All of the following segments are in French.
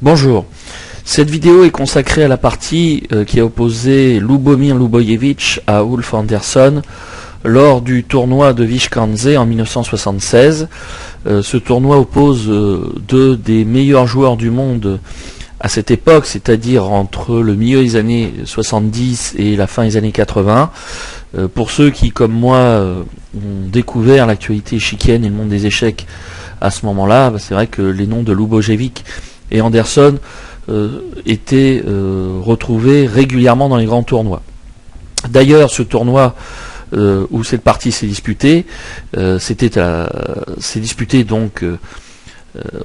Bonjour, cette vidéo est consacrée à la partie qui a opposé Lubomir Lubojevic à Ulf Andersson lors du tournoi de Viškantze en 1976. Ce tournoi oppose deux des meilleurs joueurs du monde à cette époque, c'est-à-dire entre le milieu des années 70 et la fin des années 80. Pour ceux qui, comme moi, ont découvert l'actualité échiquienne et le monde des échecs à ce moment-là, c'est vrai que les noms de Lubojevic et Andersson étaient retrouvés régulièrement dans les grands tournois. D'ailleurs, ce tournoi où cette partie s'est disputée, s'est disputé donc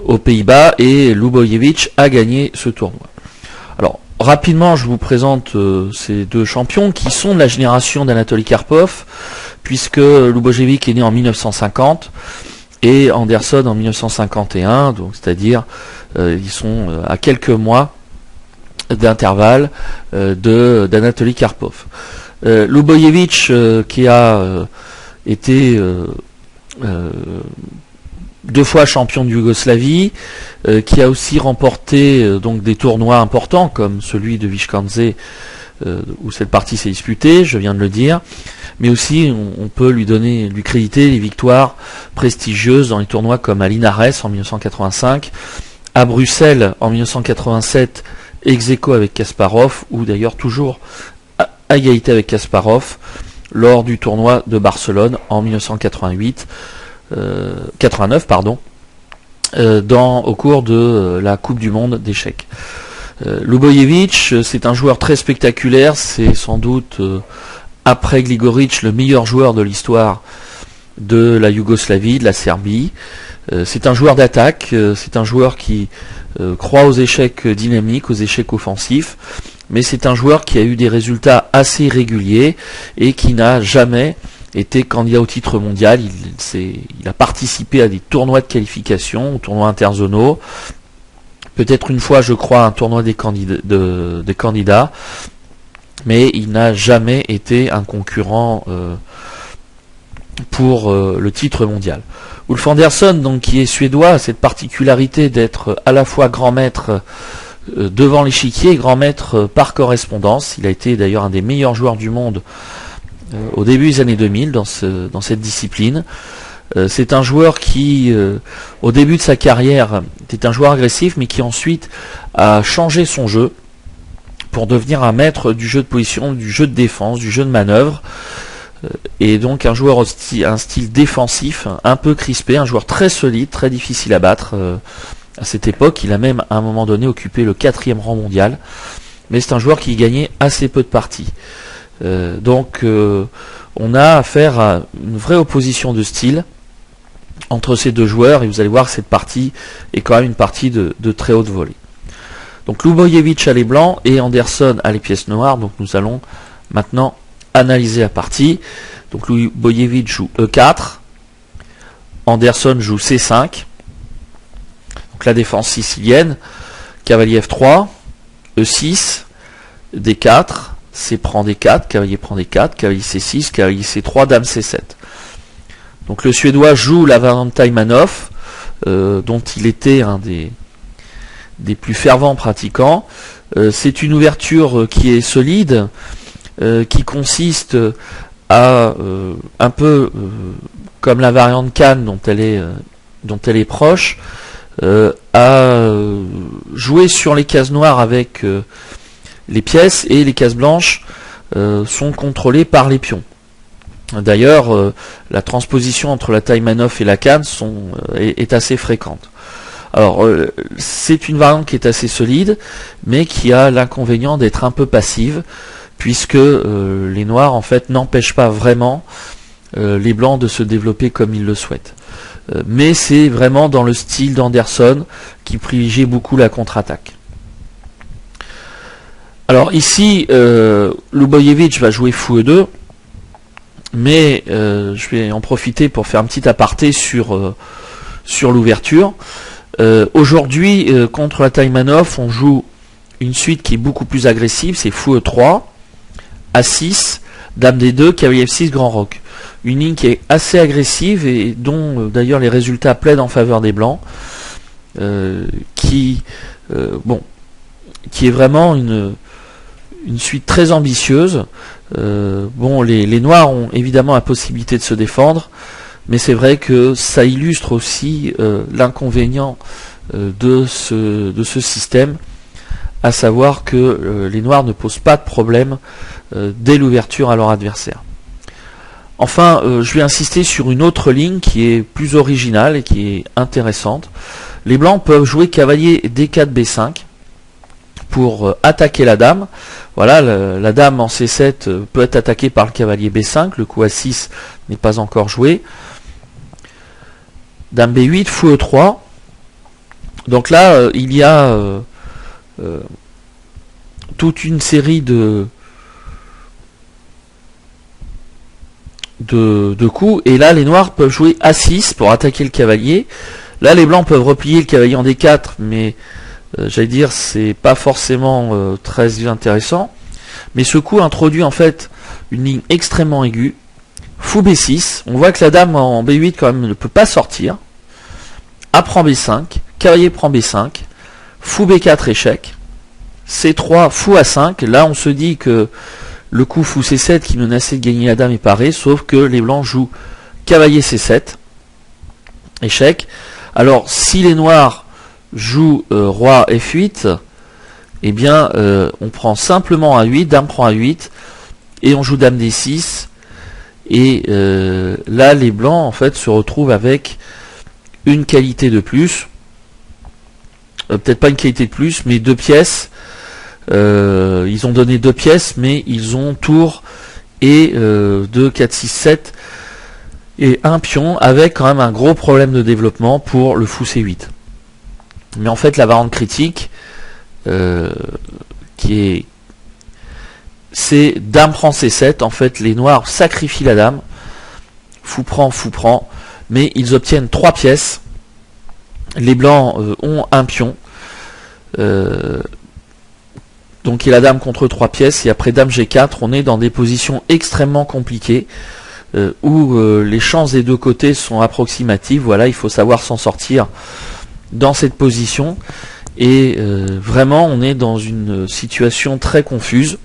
aux Pays-Bas, et Lubojevic a gagné ce tournoi. Alors, rapidement, je vous présente ces deux champions qui sont de la génération d'Anatoly Karpov, puisque Lubojevic est né en 1950 et Andersson en 1951, donc c'est-à-dire ils sont à quelques mois d'intervalle d'Anatoly Karpov. Lubojevic qui a été deux fois champion de Yougoslavie, qui a aussi remporté donc des tournois importants comme celui de Viškantze où cette partie s'est disputée, je viens de le dire, mais aussi on peut lui créditer les victoires prestigieuses dans les tournois comme à Linares en 1985, à Bruxelles en 1987, ex-aequo avec Kasparov, ou d'ailleurs toujours à égalité avec Kasparov lors du tournoi de Barcelone en 1989 au cours de la Coupe du Monde d'échecs. Lubojevic, c'est un joueur très spectaculaire, c'est sans doute après Grigoric le meilleur joueur de l'histoire de la Yougoslavie, de la Serbie. C'est un joueur d'attaque, c'est un joueur qui croit aux échecs dynamiques, aux échecs offensifs, mais c'est un joueur qui a eu des résultats assez irréguliers et qui n'a jamais été candidat au titre mondial. Il a participé à des tournois de qualification, aux tournois interzonaux, peut-être une fois, je crois, à un tournoi des candidats, mais il n'a jamais été un concurrent pour le titre mondial. Ulf Andersson, donc, qui est suédois, a cette particularité d'être à la fois grand maître devant l'échiquier et grand maître par correspondance. Il a été d'ailleurs un des meilleurs joueurs du monde au début des années 2000 dans cette discipline. C'est un joueur qui, au début de sa carrière, était un joueur agressif, mais qui ensuite a changé son jeu pour devenir un maître du jeu de position, du jeu de défense, du jeu de manœuvre, et donc un joueur un style défensif, un peu crispé, un joueur très solide, très difficile à battre. À cette époque, il a même à un moment donné occupé le 4e rang mondial, mais c'est un joueur qui gagnait assez peu de parties. Donc on a affaire à une vraie opposition de style entre ces deux joueurs, et vous allez voir que cette partie est quand même une partie de très haute volée. Donc Lubojevic a les blancs et Andersson a les pièces noires. Donc nous allons maintenant analyser la partie. Donc Lubojevic joue E4, Andersson joue C5, donc la défense sicilienne, cavalier F3, E6, D4, C prend D4, cavalier prend D4, cavalier C6, cavalier C3, dame C7. Donc le Suédois joue la variante Taimanov, dont il était un des plus fervents pratiquants. C'est une ouverture qui est solide, qui consiste à un peu comme la variante Khan dont elle est proche, à jouer sur les cases noires avec les pièces, et les cases blanches sont contrôlées par les pions. D'ailleurs, la transposition entre la Taimanov et la Khan est assez fréquente. Alors, c'est une variante qui est assez solide, mais qui a l'inconvénient d'être un peu passive, puisque les noirs, en fait, n'empêchent pas vraiment les blancs de se développer comme ils le souhaitent. Mais c'est vraiment dans le style d'Andersson, qui privilégie beaucoup la contre-attaque. Alors ici, Lubojevic va jouer fou E2, mais je vais en profiter pour faire un petit aparté sur l'ouverture. Aujourd'hui, contre la Taimanov, on joue une suite qui est beaucoup plus agressive, c'est fou E3, A6, dame D2, cavalier F6, grand roc. Une ligne qui est assez agressive et dont d'ailleurs les résultats plaident en faveur des blancs. qui est vraiment une suite très ambitieuse. Les noirs ont évidemment la possibilité de se défendre, mais c'est vrai que ça illustre aussi l'inconvénient de ce système, à savoir que les noirs ne posent pas de problème dès l'ouverture à leur adversaire. Enfin, je vais insister sur une autre ligne qui est plus originale et qui est intéressante. Les blancs peuvent jouer cavalier D4 B5 pour attaquer la dame. Voilà, la dame en C7 peut être attaquée par le cavalier B5, le coup A6 n'est pas encore joué. Dame B8, fou E3. Donc là, il y a toute une série de coups, et là les noirs peuvent jouer A6 pour attaquer le cavalier. Là les blancs peuvent replier le cavalier en D4, mais j'allais dire c'est pas forcément très intéressant. Mais ce coup introduit en fait une ligne extrêmement aiguë. Fou B6, on voit que la dame en B8 quand même ne peut pas sortir. A prend B5, cavalier prend B5, fou B4 échec, C3, fou A5. Là on se dit que le coup fou C7 qui menaçait de gagner la dame est paré, sauf que les blancs jouent cavalier C7, échec. Alors si les noirs jouent roi F8, eh bien on prend simplement A8, dame prend A8, et on joue dame D6, et là les blancs en fait se retrouvent avec une qualité de plus, peut-être pas une qualité de plus, mais 2 pièces. Ils ont donné 2 pièces, mais ils ont tour et 2, 4, 6, 7 et un pion, avec quand même un gros problème de développement pour le fou C8. Mais en fait la variante critique c'est dame prend C7. En fait les noirs sacrifient la dame, fou prend, mais ils obtiennent 3 pièces. Les blancs ont un pion, donc il y a la dame contre 3 pièces, et après dame G4 on est dans des positions extrêmement compliquées où les chances des deux côtés sont approximatives. Voilà, il faut savoir s'en sortir dans cette position, et vraiment on est dans une situation très confuse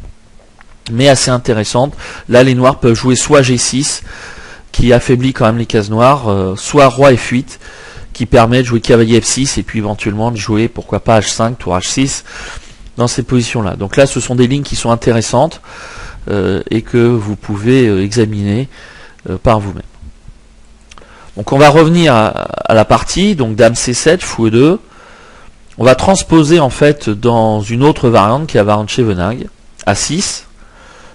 mais assez intéressante. Là les noirs peuvent jouer soit G6 qui affaiblit quand même les cases noires, soit roi F8 qui permet de jouer cavalier F6 et puis éventuellement de jouer pourquoi pas H5, tour H6 dans ces positions là. Donc là ce sont des lignes qui sont intéressantes et que vous pouvez examiner par vous-même. Donc on va revenir à la partie, donc dame C7, fou E2. On va transposer en fait dans une autre variante qui est la variante Chevenag, A6,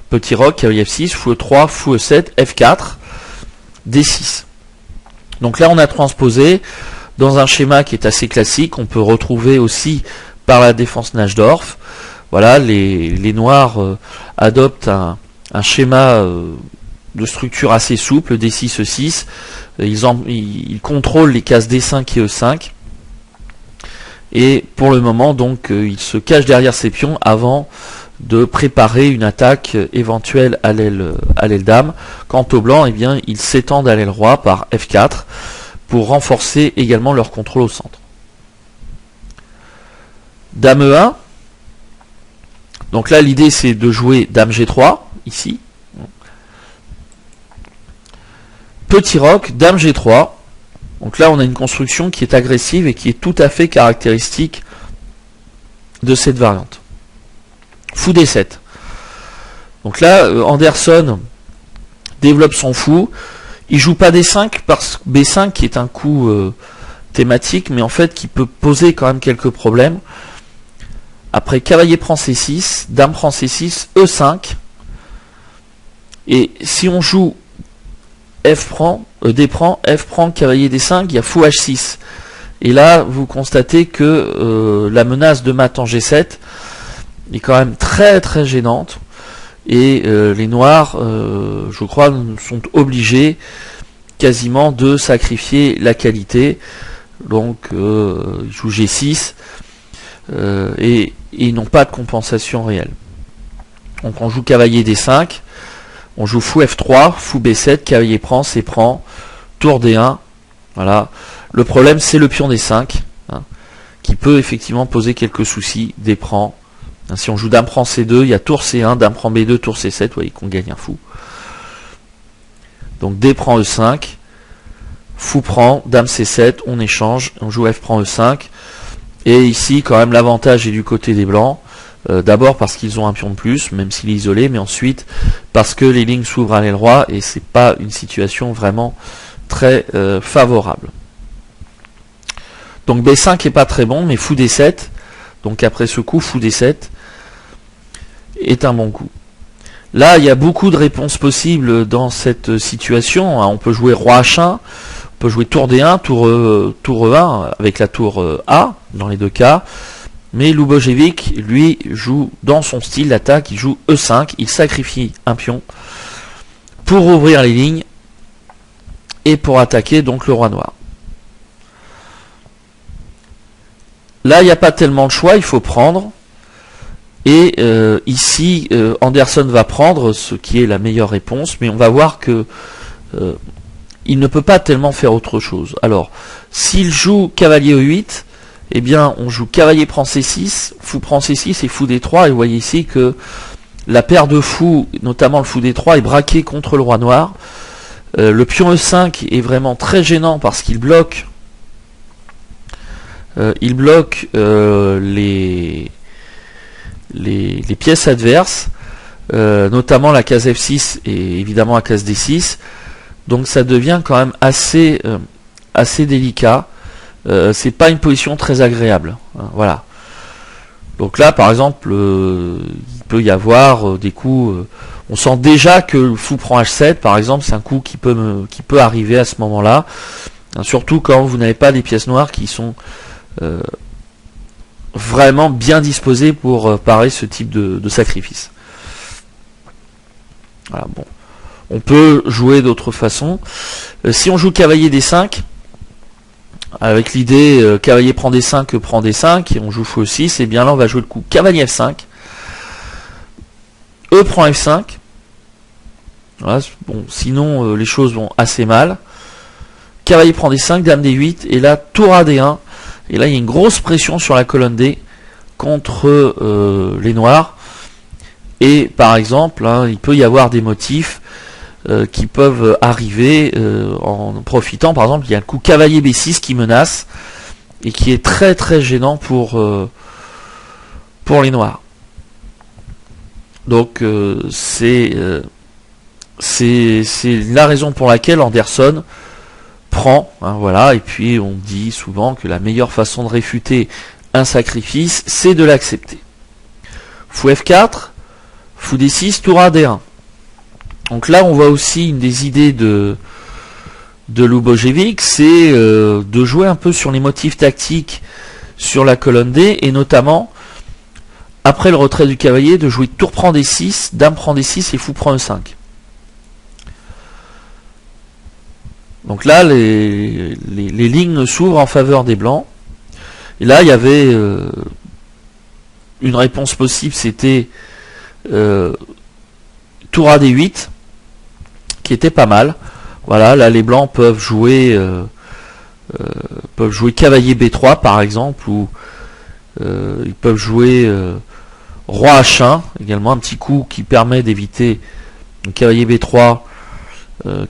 petit roc, cavalier F6, fou E3, fou E7, F4, D6. Donc là on a transposé dans un schéma qui est assez classique. On peut retrouver aussi par la défense Najdorf. Voilà, les noirs adoptent un schéma de structure assez souple, D6, E6. Ils contrôlent les cases D5 et E5. Et pour le moment, donc, ils se cachent derrière ces pions avant de préparer une attaque éventuelle à l'aile dame. Quant aux blancs, eh bien, ils s'étendent à l'aile roi par F4 pour renforcer également leur contrôle au centre. Dame E1. Donc là, l'idée c'est de jouer dame G3 ici. Petit roc, dame G3. Donc là, on a une construction qui est agressive et qui est tout à fait caractéristique de cette variante. Fou D7. Donc là, Anderson développe son fou. Il joue pas D5 parce que B5 qui est un coup thématique, mais en fait qui peut poser quand même quelques problèmes. Après cavalier prend C6, dame prend C6, E5. Et si on joue F prend, D prend, F prend, cavalier D5, il y a fou H6. Et là, vous constatez que la menace de mat en G7 est quand même très très gênante. Et les noirs, je crois, sont obligés quasiment de sacrifier la qualité. Donc, ils jouent G6 et ils n'ont pas de compensation réelle. Donc, on joue cavalier D5. On joue fou F3, fou B7, cavalier prend, C prend, tour D1. Voilà. Le problème c'est le pion D5. Hein. qui peut effectivement poser quelques soucis. D prend. Si on joue dame prend C2, il y a tour C1, dame prend B2, tour C7, vous voyez qu'on gagne un fou. Donc D prend E5, fou prend, dame C7, on échange, on joue F prend E5. Et ici, quand même, l'avantage est du côté des blancs. D'abord parce qu'ils ont un pion de plus, même s'il est isolé, mais ensuite parce que les lignes s'ouvrent à l'aile roi et c'est pas une situation vraiment très favorable. Donc B5 est pas très bon, mais fou D7, donc après ce coup, fou D7 est un bon coup. Là, il y a beaucoup de réponses possibles dans cette situation. On peut jouer roi H1, on peut jouer tour D1, tour E1 avec la tour A dans les deux cas. Mais Lubojevic, lui, joue dans son style d'attaque, il joue E5, il sacrifie un pion pour ouvrir les lignes et pour attaquer donc le roi noir. Là, il n'y a pas tellement de choix, il faut prendre. Et ici, Anderson va prendre ce qui est la meilleure réponse, mais on va voir que il ne peut pas tellement faire autre chose. Alors, s'il joue cavalier E8, eh bien, on joue cavalier prend C6, fou prend C6 et fou D3. Et vous voyez ici que la paire de fous, notamment le fou D3, est braquée contre le roi noir. Le pion E5 est vraiment très gênant parce qu'il bloque, les pièces adverses, notamment la case F6 et évidemment la case D6. Donc ça devient quand même assez délicat. C'est pas une position très agréable. Voilà. Donc là, par exemple, il peut y avoir des coups. On sent déjà que le fou prend H7, par exemple, c'est un coup qui peut arriver à ce moment-là. Surtout quand vous n'avez pas des pièces noires qui sont vraiment bien disposées pour parer ce type de sacrifice. Voilà, bon. On peut jouer d'autres façons. Si on joue cavalier D5, avec l'idée cavalier prend D5, prend D5, et on joue fou E6, et bien là on va jouer le coup cavalier F5, E prend F5. Voilà, bon, sinon les choses vont assez mal. Cavalier prend D5, dame D8, et là tour à D1, et là il y a une grosse pression sur la colonne D contre les noirs, et par exemple il peut y avoir des motifs qui peuvent arriver en profitant. Par exemple, il y a le coup cavalier B6 qui menace et qui est très très gênant pour les noirs. Donc c'est la raison pour laquelle Anderson prend. Voilà. Et puis on dit souvent que la meilleure façon de réfuter un sacrifice, c'est de l'accepter. Fou F4, fou D6, tour à D1. Donc là, on voit aussi une des idées de Lubojevic, c'est de jouer un peu sur les motifs tactiques sur la colonne D, et notamment, après le retrait du cavalier, de jouer tour prend D6, dame prend D6 et fou prend E5. Donc là, les lignes s'ouvrent en faveur des blancs. Et là, il y avait une réponse possible, c'était tour à D8, qui était pas mal. Voilà, là les blancs peuvent jouer cavalier B3 par exemple, ou ils peuvent jouer roi H1 également, un petit coup qui permet d'éviter le cavalier B3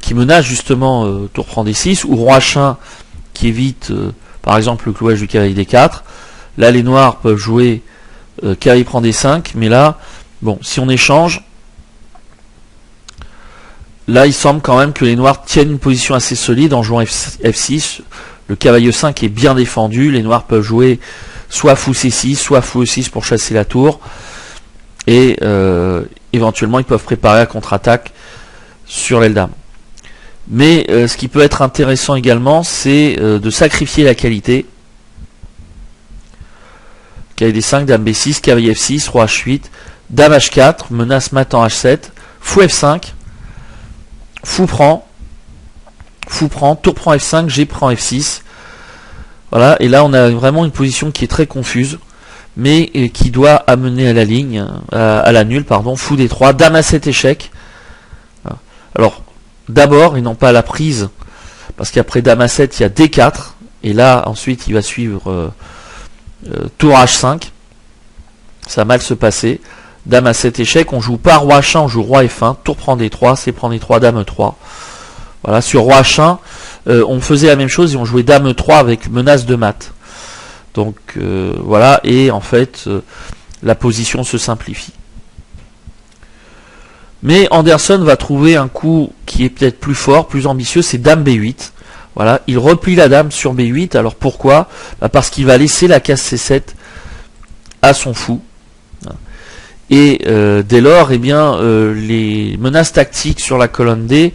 qui menace justement tour prend D6, ou roi H1 qui évite par exemple le clouage du cavalier D4. Là les noirs peuvent jouer cavalier prend D5, mais là, bon, si on échange, là, il semble quand même que les noirs tiennent une position assez solide en jouant F6. Le cavalier 5 est bien défendu. Les noirs peuvent jouer soit fou C6, soit fou E6 pour chasser la tour. Et éventuellement, ils peuvent préparer la contre-attaque sur l'aile dame. Mais ce qui peut être intéressant également, c'est de sacrifier la qualité. Cavalier D5, dame B6, cavalier F6, roi H8, dame H4, menace mat en H7, fou F5. Fou prend, tour prend F5, G prend F6. Voilà, et là on a vraiment une position qui est très confuse, mais qui doit amener à la ligne, à la nulle, pardon. Fou D3, dame A7 échec. Alors, d'abord, et non pas à la prise, parce qu'après dame A7, il y a D4, et là ensuite il va suivre tour H5, ça va mal se passer. Dame à 7 échecs, on joue pas roi H1, on joue roi F1, tour prend D3, c'est prend D3, dame E3. Voilà, sur roi H1, on faisait la même chose et on jouait dame E3 avec menace de mat. Donc voilà, et en fait, la position se simplifie. Mais Anderson va trouver un coup qui est peut-être plus fort, plus ambitieux, c'est dame B8. Voilà, il replie la dame sur B8. Alors pourquoi? Parce qu'il va laisser la case C7 à son fou. Et dès lors, eh bien, les menaces tactiques sur la colonne D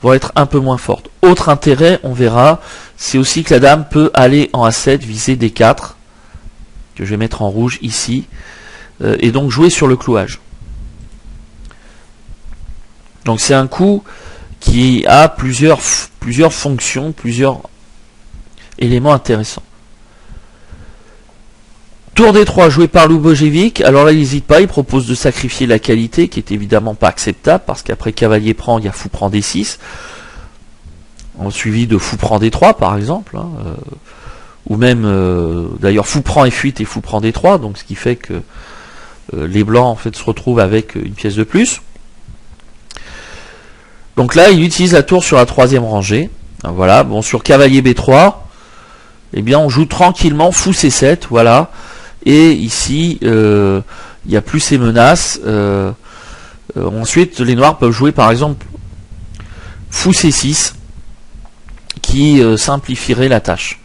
vont être un peu moins fortes. Autre intérêt, on verra, c'est aussi que la dame peut aller en A7, viser D4, que je vais mettre en rouge ici, et donc jouer sur le clouage. Donc c'est un coup qui a plusieurs fonctions, plusieurs éléments intéressants. Tour D3 joué par Lubojevic. Alors là, il n'hésite pas, il propose de sacrifier la qualité, qui est évidemment pas acceptable, parce qu'après cavalier prend, il y a fou prend D6, suivi de fou prend D3 par exemple, hein, ou même d'ailleurs fou prend F8 et fou prend D3, donc ce qui fait que les blancs en fait se retrouvent avec une pièce de plus. Donc là, il utilise la tour sur la troisième rangée. Voilà, bon, sur cavalier B3, eh bien, on joue tranquillement fou C7, voilà. Et ici, il n'y a plus ces menaces. Ensuite, les noirs peuvent jouer par exemple fou C6, qui simplifierait la tâche.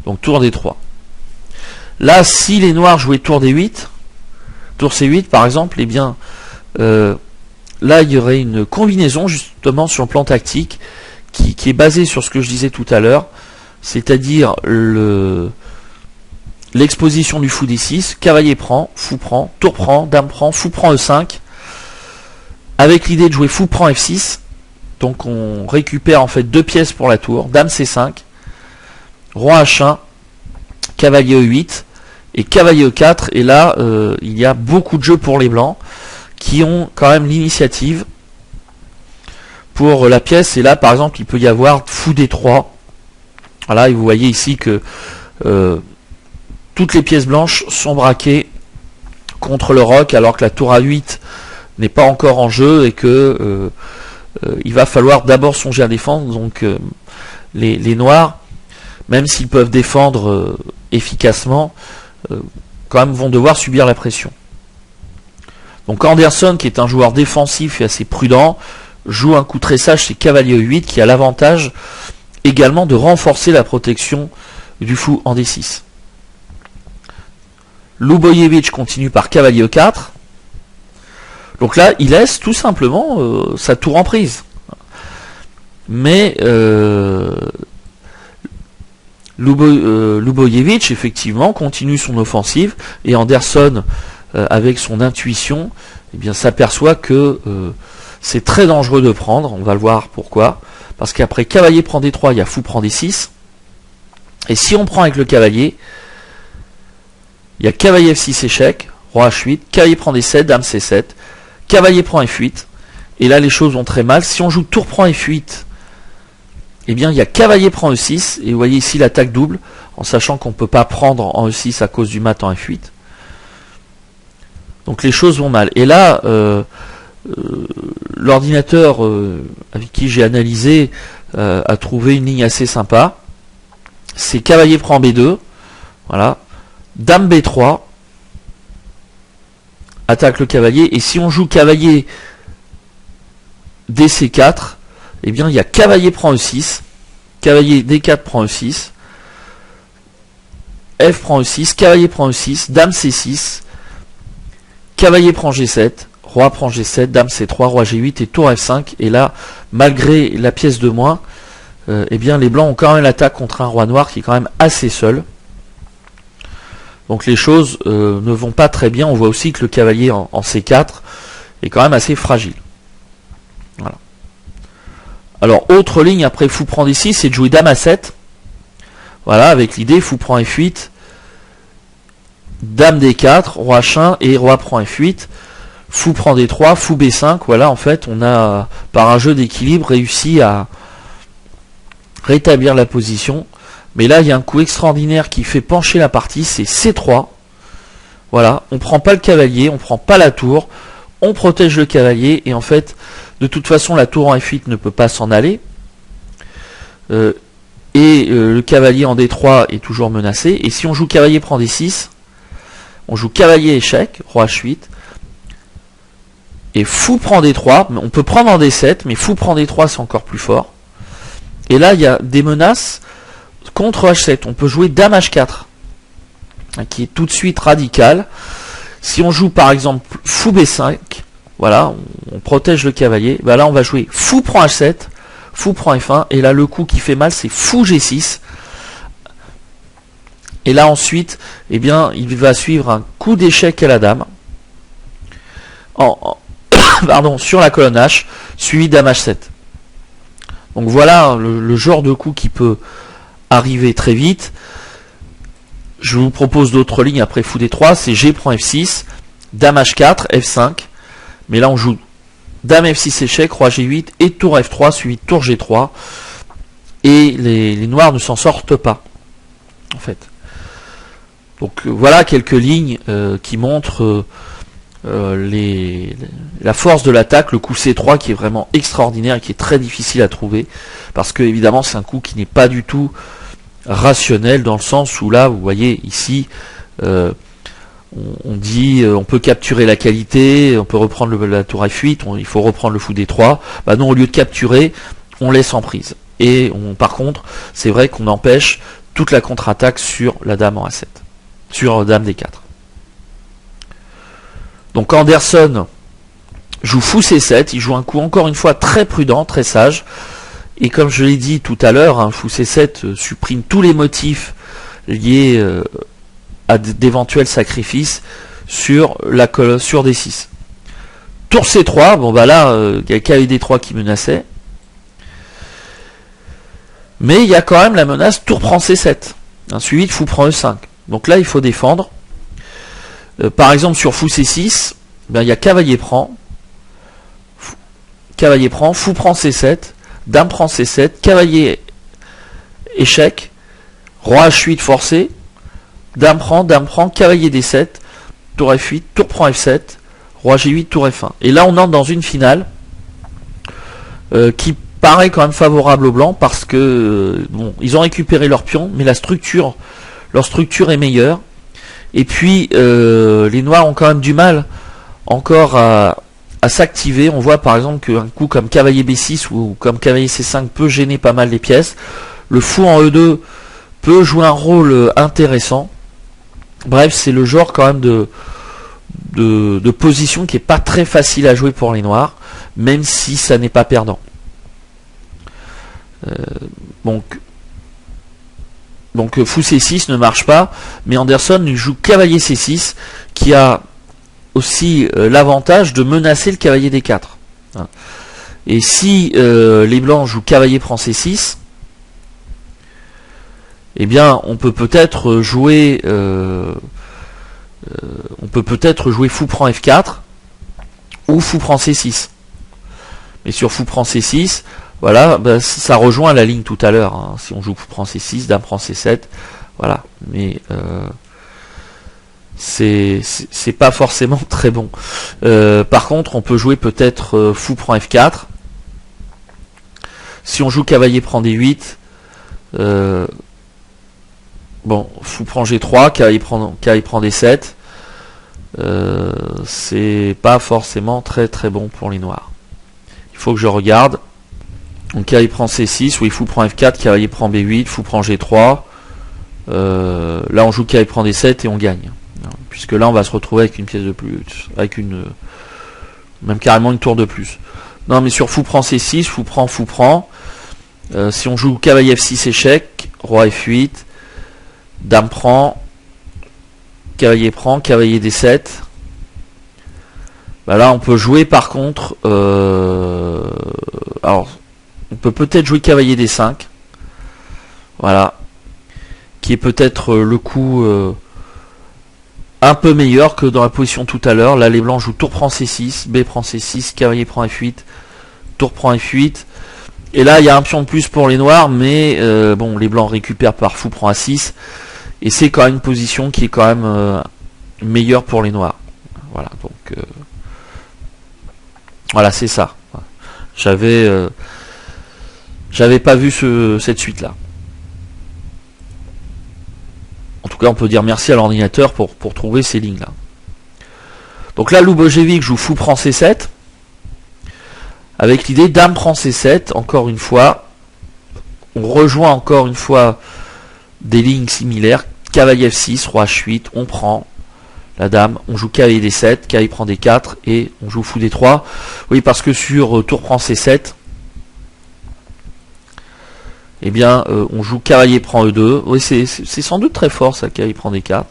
Donc tour D3. Là, si les noirs jouaient tour D8, tour C8 par exemple, eh bien, là, il y aurait une combinaison justement sur le plan tactique qui est basée sur ce que je disais tout à l'heure, c'est-à-dire l'exposition du fou D6, cavalier prend, fou prend, tour prend, dame prend, fou prend E5, avec l'idée de jouer fou prend F6. Donc on récupère en fait deux pièces pour la tour, dame C5, roi H1, cavalier E8 et cavalier E4. Et là, il y a beaucoup de jeux pour les blancs qui ont quand même l'initiative pour la pièce. Et là, par exemple, il peut y avoir fou D3. Voilà, et vous voyez ici que toutes les pièces blanches sont braquées contre le roc, alors que la tour A8 n'est pas encore en jeu et que il va falloir d'abord songer à défendre. Donc les noirs, même s'ils peuvent défendre efficacement, quand même vont devoir subir la pression. Donc Anderson, qui est un joueur défensif et assez prudent, joue un coup très sage, c'est cavalier E8, qui a l'avantage également de renforcer la protection du fou en D6. Lubojevic continue par cavalier E4. Donc là, il laisse tout simplement sa tour en prise. Mais Lubojevic, effectivement, continue son offensive, et Anderson, avec son intuition, eh bien, s'aperçoit que c'est très dangereux de prendre. On va le voir pourquoi. Parce qu'après cavalier prend D3, il y a fou prend D6. Et si on prend avec le cavalier, il y a cavalier F6 échec, roi H8, cavalier prend D7, dame C7, cavalier prend F8. Et là, les choses vont très mal. Si on joue tour prend F8, eh bien, il y a cavalier prend E6. Et vous voyez ici l'attaque double, en sachant qu'on ne peut pas prendre en E6 à cause du mat en F8. Donc les choses vont mal. Et là, l'ordinateur avec qui j'ai analysé a trouvé une ligne assez sympa. C'est cavalier prend B2, voilà, dame B3, attaque le cavalier, et si on joue cavalier DC4, eh bien il y a cavalier prend E6, cavalier D4 prend E6, F prend E6, cavalier prend E6, dame C6, cavalier prend G7, roi prend G7, dame C3, roi G8 et tour F5. Et là, malgré la pièce de moins, eh bien les blancs ont quand même l'attaque contre un roi noir qui est quand même assez seul. Donc les choses ne vont pas très bien. On voit aussi que le cavalier en C4 est quand même assez fragile. Voilà. Alors, autre ligne après fou prend D6, c'est de jouer dame A7. Voilà, avec l'idée fou prend F8, dame D4, roi H1 et roi prend F8. Fou prend D3, fou B5. Voilà, en fait, on a, par un jeu d'équilibre, réussi à rétablir la position Mais là, il y a un coup extraordinaire qui fait pencher la partie, c'est C3. Voilà, on prend pas le cavalier, on prend pas la tour, on protège le cavalier, et en fait, de toute façon, la tour en F8 ne peut pas s'en aller. Le cavalier en D3 est toujours menacé. Et si on joue cavalier prend D6, on joue cavalier échec, roi H8, et fou prend D3. On peut prendre en D7, mais fou prend D3, c'est encore plus fort. Et là, il y a des menaces contre H7. On peut jouer dame H4, qui est tout de suite radical. Si on joue par exemple fou B5, voilà, on protège le cavalier. Là, on va jouer fou prend H7, fou prend F1, et là le coup qui fait mal, c'est fou G6. Et là ensuite, eh bien, il va suivre un coup d'échec à la dame, pardon, sur la colonne H, suivi dame H7. Donc voilà le genre de coup qui peut arriver très vite. Je vous propose d'autres lignes après fou D3, c'est G prend F6, dame H4, F5, mais là on joue dame F6 échec, roi G8 et tour F3 suivi de tour G3, et les noirs ne s'en sortent pas en fait. Donc voilà quelques lignes qui montrent la force de l'attaque, le coup C3 qui est vraiment extraordinaire et qui est très difficile à trouver, parce que évidemment c'est un coup qui n'est pas du tout rationnel, dans le sens où là vous voyez ici on dit on peut capturer la qualité, on peut reprendre la tour F8, il faut reprendre le fou D3. Non, au lieu de capturer, on laisse en prise. Et par contre, c'est vrai qu'on empêche toute la contre-attaque sur la dame en A7, sur dame D4. Donc Anderson joue fou C7, il joue un coup encore une fois très prudent, très sage. Et comme je l'ai dit tout à l'heure, fou C7 supprime tous les motifs liés à d'éventuels sacrifices sur D6. Tour C3, là, il y a cavalier D3 qui menaçait. Mais il y a quand même la menace tour prend C7, suivi de fou prend E5. Donc là, il faut défendre. Par exemple, sur fou C6, il y a cavalier prend, fou prend C7, dame prend C7, cavalier échec, roi H8 forcé, dame prend, cavalier D7, tour F8, tour prend F7, roi G8, tour F1. Et là on entre dans une finale qui paraît quand même favorable aux blancs, parce que ils ont récupéré leur pion, mais leur structure est meilleure. Et puis les noirs ont quand même du mal encore à s'activer. On voit par exemple qu'un coup comme cavalier B6 ou comme cavalier C5 peut gêner pas mal les pièces. Le fou en E2 peut jouer un rôle intéressant. Bref, c'est le genre quand même de position qui est pas très facile à jouer pour les noirs, même si ça n'est pas perdant. Donc fou C6 ne marche pas, mais Anderson joue cavalier C6 qui a aussi l'avantage de menacer le cavalier D4. Et si les blancs jouent cavalier prend C6, eh bien on peut peut-être jouer fou prend F4 ou fou prend C6. Mais sur fou prend C6, voilà, ça rejoint la ligne tout à l'heure. Si on joue fou prend C6, dame prend C7, voilà. Mais c'est pas forcément très bon. Par contre, on peut jouer peut-être fou prend F4. Si on joue cavalier prend D8, fou prend G3, cavalier prend D7, c'est pas forcément très très bon pour les noirs. Il faut que je regarde. Donc cavalier prend C6, oui, fou prend F4, cavalier prend B8, fou prend G3. Là on joue cavalier prend D7 et on gagne. Puisque là on va se retrouver avec une pièce de plus, avec même carrément une tour de plus. Non, mais sur fou prend C6, fou prend. Si on joue cavalier F6 échec, roi F8, dame prend, cavalier D7. Là on peut jouer par contre, alors on peut peut-être jouer cavalier D5, voilà, qui est peut-être le coup un peu meilleur que dans la position tout à l'heure. Là les blancs jouent tour prend C6, B prend C6, cavalier prend F8, tour prend F8, Et là, il y a un pion de plus pour les noirs, mais bon, les blancs récupèrent par fou prend A6. Et c'est quand même une position qui est quand même meilleure pour les noirs. Voilà, donc voilà, c'est ça. J'avais pas vu cette suite-là. En tout cas, on peut dire merci à l'ordinateur pour trouver ces lignes-là. Donc là, Lubojevic joue fou prend C7. Avec l'idée dame prend C7, encore une fois. On rejoint encore une fois des lignes similaires. Cavalier F6, roi H8, on prend la dame, on joue cavalier D7, cavalier prend D4 et on joue fou D3. Oui, parce que sur tour prend C7, eh bien, on joue cavalier prend E2. Oui, c'est sans doute très fort ça, cavalier prend D4.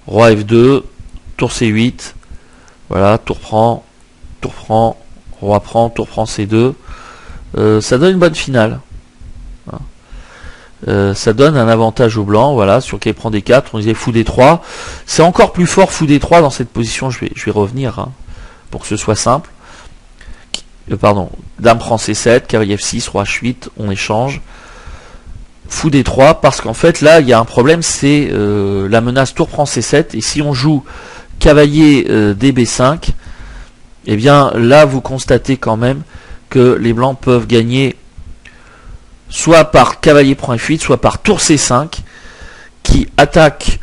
Roi F2, tour C8. Voilà, tour prend, roi prend, tour prend C2. Ça donne une bonne finale. Ça donne un avantage au blanc, voilà, sur cavalier prend D4, on disait fou D3. C'est encore plus fort fou D3 dans cette position, je vais revenir, hein, pour que ce soit simple. Pardon, dame prend C7, cavalier F6, roi H8, on échange. Fou D3, parce qu'en fait là il y a un problème, c'est la menace tour prend C7, et si on joue cavalier DB5, et bien là vous constatez quand même que les blancs peuvent gagner soit par cavalier prend F8, soit par tour C5, qui attaque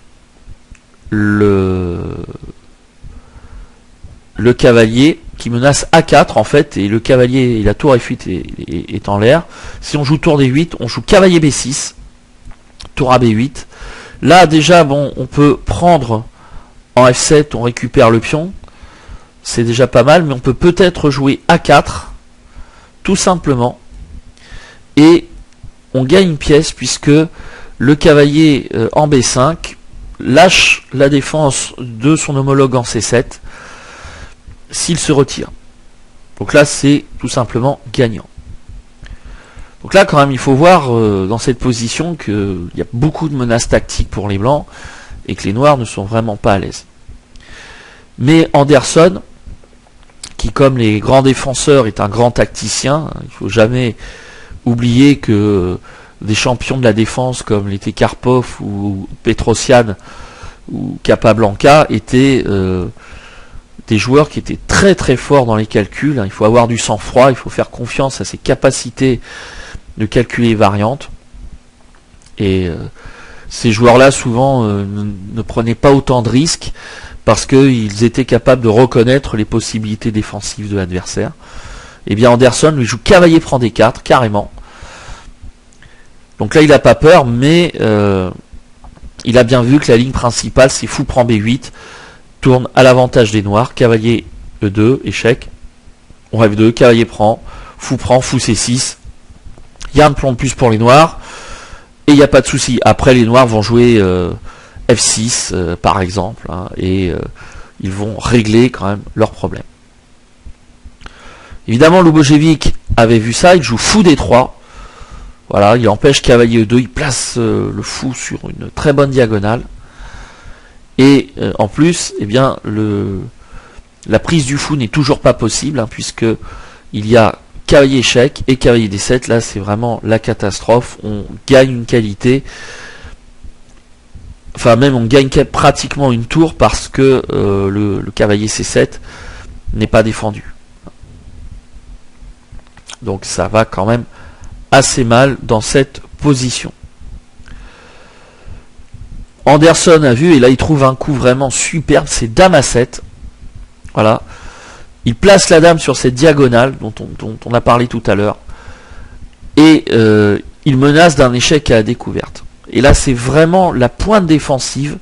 le cavalier, qui menace A4 en fait, et le cavalier et la tour F8 est en l'air. Si on joue tour D8, on joue cavalier B6, tour à B8. Là déjà, bon, on peut prendre en F7, on récupère le pion, c'est déjà pas mal, mais on peut peut-être jouer A4, tout simplement, et on gagne une pièce puisque le cavalier en B5 lâche la défense de son homologue en C7 s'il se retire. Donc là c'est tout simplement gagnant. Donc là quand même il faut voir dans cette position qu'il y a beaucoup de menaces tactiques pour les blancs et que les noirs ne sont vraiment pas à l'aise. Mais Anderson, qui comme les grands défenseurs est un grand tacticien, il ne faut jamais oublier que des champions de la défense comme l'étaient Karpov ou Petrosian ou Capablanca étaient des joueurs qui étaient très très forts dans les calculs. Il faut avoir du sang-froid, il faut faire confiance à ses capacités de calculer les variantes. Et ces joueurs-là souvent ne prenaient pas autant de risques parce qu'ils étaient capables de reconnaître les possibilités défensives de l'adversaire. Et bien Anderson lui joue cavalier prend D4 carrément. Donc là il n'a pas peur, mais il a bien vu que la ligne principale c'est fou prend B8, tourne à l'avantage des noirs, cavalier E2, échec, on F2, cavalier prend, fou C6, il y a un plan de plus pour les noirs, et il n'y a pas de souci. Après les noirs vont jouer F6 par exemple, hein, et ils vont régler quand même leurs problèmes. Évidemment Lubojevic avait vu ça, il joue fou D3, voilà, il empêche cavalier E2, il place le fou sur une très bonne diagonale. Et en plus, eh bien, la prise du fou n'est toujours pas possible, hein, puisque il y a cavalier échec et cavalier D7. Là, c'est vraiment la catastrophe. On gagne une qualité, enfin même on gagne pratiquement une tour parce que le cavalier C7 n'est pas défendu. Donc ça va quand même assez mal dans cette position. Anderson a vu, et là il trouve un coup vraiment superbe, c'est dame à 7. Voilà. Il place la dame sur cette diagonale dont on a parlé tout à l'heure. Et il menace d'un échec à la découverte. Et là c'est vraiment la pointe défensive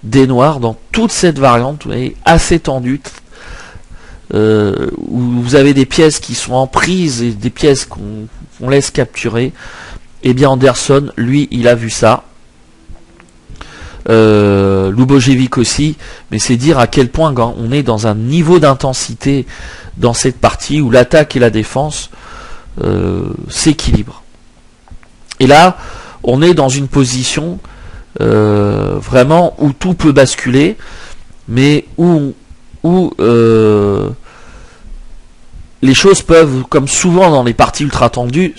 des noirs dans toute cette variante, vous voyez, assez tendue. Où vous avez des pièces qui sont en prise et des pièces qu'on laisse capturer. Et bien Anderson, lui, il a vu ça. Lubojevic aussi, mais c'est dire à quel point on est dans un niveau d'intensité dans cette partie où l'attaque et la défense s'équilibrent. Et là, on est dans une position vraiment où tout peut basculer, mais où les choses peuvent, comme souvent dans les parties ultra tendues,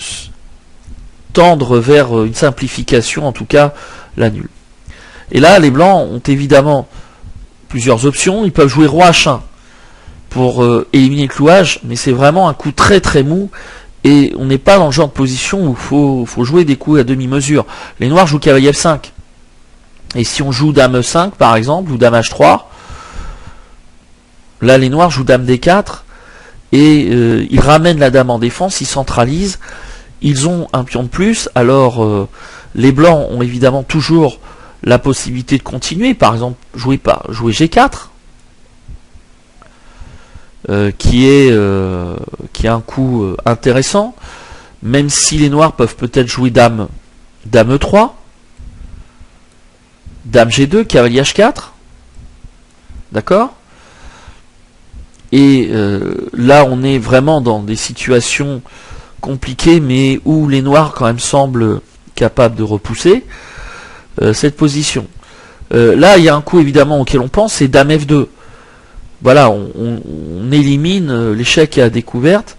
tendre vers une simplification, en tout cas la nulle. Et là, les blancs ont évidemment plusieurs options. Ils peuvent jouer roi H1 pour éliminer le clouage, mais c'est vraiment un coup très très mou, et on n'est pas dans le genre de position où il faut jouer des coups à demi-mesure. Les noirs jouent cavalier F5. Et si on joue dame E5 par exemple, ou dame H3, là les noirs jouent dame D4, et ils ramènent la dame en défense, ils centralisent, ils ont un pion de plus. Alors les blancs ont évidemment toujours la possibilité de continuer, par exemple jouer G4, qui est un coup intéressant, même si les noirs peuvent peut-être jouer dame E3, dame G2, cavalier H4, d'accord. Et là on est vraiment dans des situations compliquées, mais où les noirs quand même semblent capables de repousser cette position. Là il y a un coup évidemment auquel on pense, c'est dame F2. Voilà, on élimine l'échec à découverte,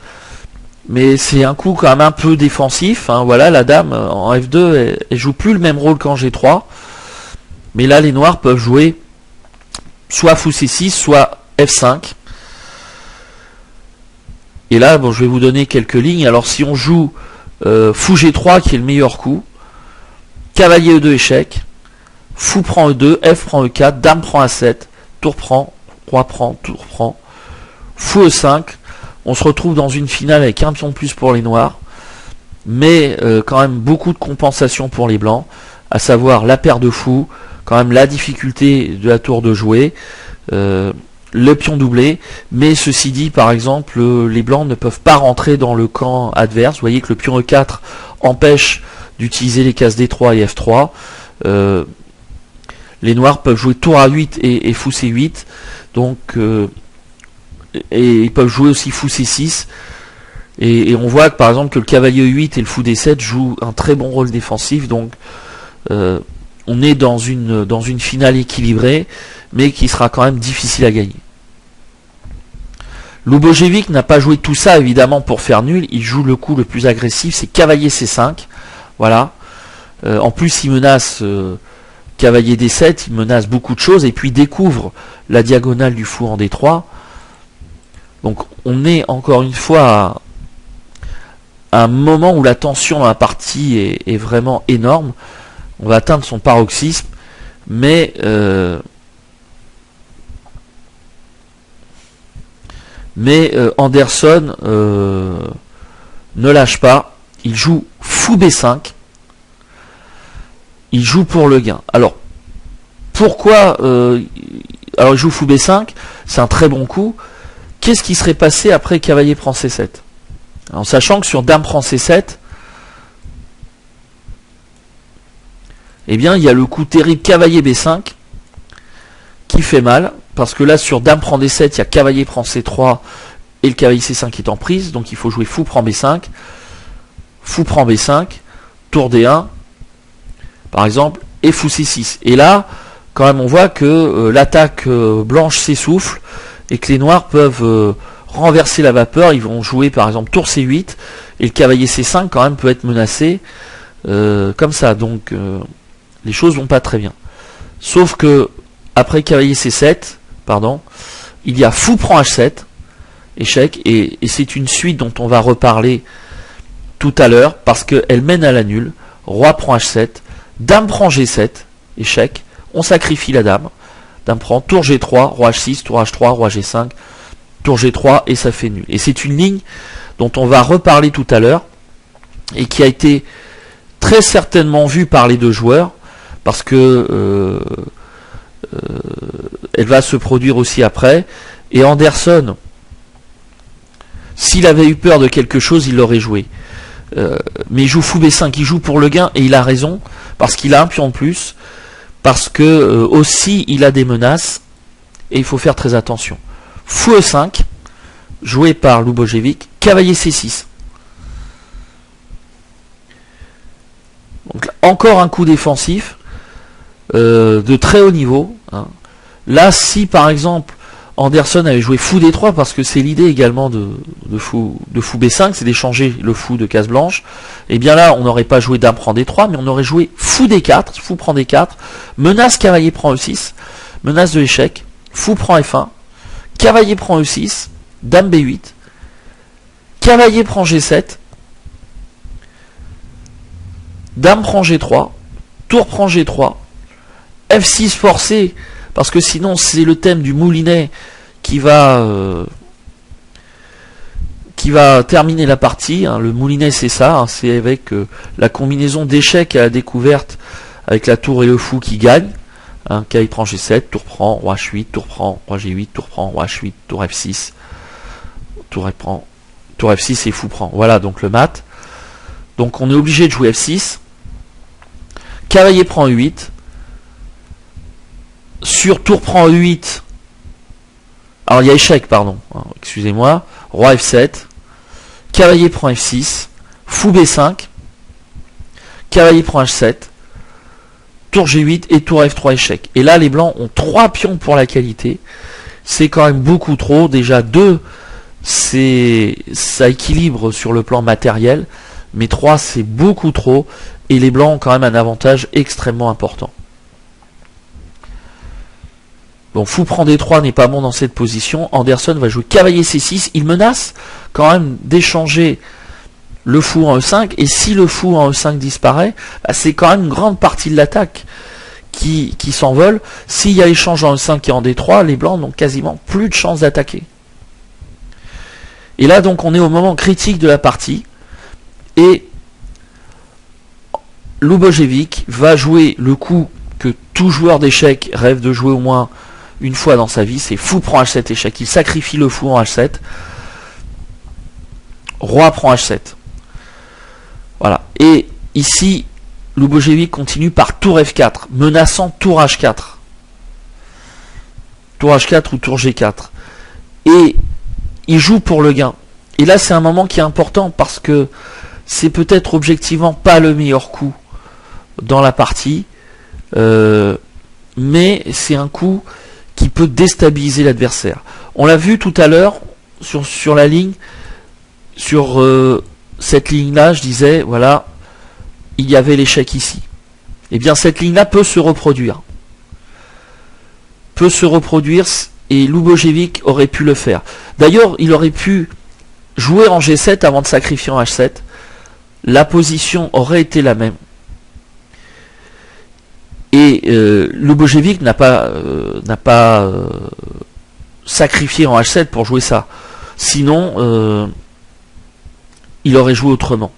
mais c'est un coup quand même un peu défensif, hein. Voilà, la dame en F2 elle joue plus le même rôle qu'en G3, mais là les noirs peuvent jouer soit fou C6, soit F5. Et là, bon, je vais vous donner quelques lignes. Alors si on joue fou G3 qui est le meilleur coup, cavalier E2 échec, fou prend E2, F prend E4, dame prend A7, tour prend, roi prend, tour prend, fou E5. On se retrouve dans une finale avec un pion de plus pour les noirs, mais quand même beaucoup de compensation pour les blancs, à savoir la paire de fous, quand même la difficulté de la tour de jouer, le pion doublé, mais ceci dit, par exemple, les blancs ne peuvent pas rentrer dans le camp adverse. Vous voyez que le pion E4 empêche d'utiliser les cases D3 et F3. Les noirs peuvent jouer tour A8 et fou C8, donc et ils peuvent jouer aussi fou C6. Et on voit que par exemple que le cavalier E8 et le fou D7 jouent un très bon rôle défensif, donc on est dans une finale équilibrée, mais qui sera quand même difficile à gagner. Lubojevic n'a pas joué tout ça évidemment pour faire nul, il joue le coup le plus agressif, c'est cavalier C5, voilà. En plus il menace cavalier D7, il menace beaucoup de choses, et puis il découvre la diagonale du fou en D3. Donc on est encore une fois à un moment où la tension dans la partie est vraiment énorme, on va atteindre son paroxysme, mais Anderson ne lâche pas, il joue fou B5, il joue pour le gain. Alors pourquoi alors il joue fou B5, c'est un très bon coup. Qu'est-ce qui serait passé après cavalier prend C7, en sachant que sur dame prend C7, eh bien il y a le coup terrible cavalier B5 qui fait mal, parce que là sur dame prend D7 il y a cavalier prend C3 et le cavalier C5 qui est en prise, donc il faut jouer fou prend B5, fou prend B5, tour D1 par exemple, et fou C6. Et là quand même on voit que l'attaque blanche s'essouffle et que les noirs peuvent renverser la vapeur. Ils vont jouer par exemple tour C8 et le cavalier C5 quand même peut être menacé comme ça, donc les choses vont pas très bien. Sauf que après cavalier C7, pardon, il y a fou prend H7, échec, et c'est une suite dont on va reparler tout à l'heure, parce qu'elle mène à la nulle. Roi prend H7, dame prend G7, échec, on sacrifie la dame, dame prend, tour G3, roi H6, tour H3, roi G5, tour G3, et ça fait nul. Et c'est une ligne dont on va reparler tout à l'heure, et qui a été très certainement vue par les deux joueurs, parce que elle va se produire aussi après, et Anderson, s'il avait eu peur de quelque chose, il l'aurait joué. Mais il joue fou B5, il joue pour le gain, et il a raison, parce qu'il a un pion de plus, parce que aussi il a des menaces, et il faut faire très attention. Fou E5, joué par Lubojevic, cavalier C6. Donc encore un coup défensif, de très haut niveau, hein. Là, si par exemple Anderson avait joué fou D3 parce que c'est l'idée également de fou B5, c'est d'échanger le fou de case blanche. Et bien là, on n'aurait pas joué dame prend D3, mais on aurait joué fou D4, fou prend D4, menace cavalier prend E6, menace de échec, fou prend F1, cavalier prend E6, dame B8, cavalier prend G7, dame prend G3, tour prend G3, F6 forcé, parce que sinon c'est le thème du moulinet qui va terminer la partie. Hein. Le moulinet c'est ça, hein, c'est avec la combinaison d'échecs à la découverte avec la tour et le fou qui gagne. Hein, cavalier prend G7, tour prend, roi H8, tour prend, roi G8, tour prend, roi H8, tour F6, tour F6 et fou prend. Voilà donc le mat. Donc on est obligé de jouer F6. Cavalier prend E8. Sur tour prend E8. Alors il y a échec, pardon. Excusez-moi. Roi F7. Cavalier prend F6. Fou B5. Cavalier prend H7. Tour G8 et tour F3 échec. Et là les blancs ont 3 pions pour la qualité. C'est quand même beaucoup trop. Déjà 2, ça équilibre sur le plan matériel. Mais 3 c'est beaucoup trop. Et les blancs ont quand même un avantage extrêmement important. Bon, fou prend D3 n'est pas bon dans cette position. Anderson va jouer cavalier C6. Il menace quand même d'échanger le fou en E5. Et si le fou en E5 disparaît, bah, c'est quand même une grande partie de l'attaque qui s'envole. S'il y a échange en E5 et en D3, les blancs n'ont quasiment plus de chance d'attaquer. Et là, donc, on est au moment critique de la partie. Et Lubojevic va jouer le coup que tout joueur d'échecs rêve de jouer au moins une fois dans sa vie, c'est fou prend H7 échec. Il sacrifie le fou en H7. Roi prend H7. Voilà. Et ici, Lubojevic continue par tour F4, menaçant tour H4. Tour H4 ou tour G4. Et il joue pour le gain. Et là, c'est un moment qui est important parce que c'est peut-être objectivement pas le meilleur coup dans la partie. Mais c'est un coup qui peut déstabiliser l'adversaire. On l'a vu tout à l'heure sur la ligne, sur cette ligne-là, je disais, voilà, il y avait l'échec ici. Eh bien, cette ligne-là peut se reproduire. Et Lubojevic aurait pu le faire. D'ailleurs, il aurait pu jouer en G7 avant de sacrifier en H7. La position aurait été la même. Et Lubojevic n'a pas sacrifié en H7 pour jouer ça. Sinon, il aurait joué autrement.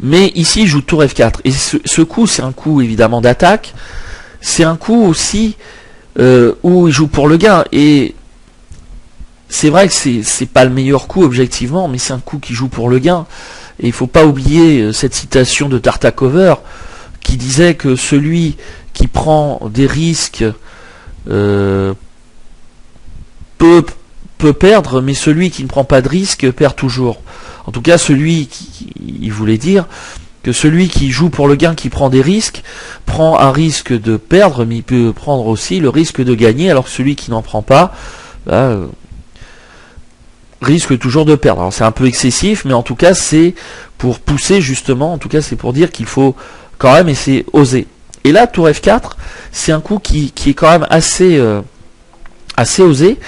Mais ici, il joue tour F4. Et ce coup, c'est un coup évidemment d'attaque. C'est un coup aussi où il joue pour le gain. Et c'est vrai que c'est pas le meilleur coup objectivement, mais c'est un coup qui joue pour le gain. Et il faut pas oublier cette citation de Tartakover qui disait que celui qui prend des risques peut perdre, mais celui qui ne prend pas de risque perd toujours. En tout cas, il voulait dire que celui qui joue pour le gain, qui prend des risques, prend un risque de perdre, mais il peut prendre aussi le risque de gagner, alors que celui qui n'en prend pas risque toujours de perdre. Alors c'est un peu excessif, mais en tout cas c'est pour pousser justement, en tout cas c'est pour dire qu'il faut quand même essayer oser. Et là, tour F4, c'est un coup qui est quand même assez osé,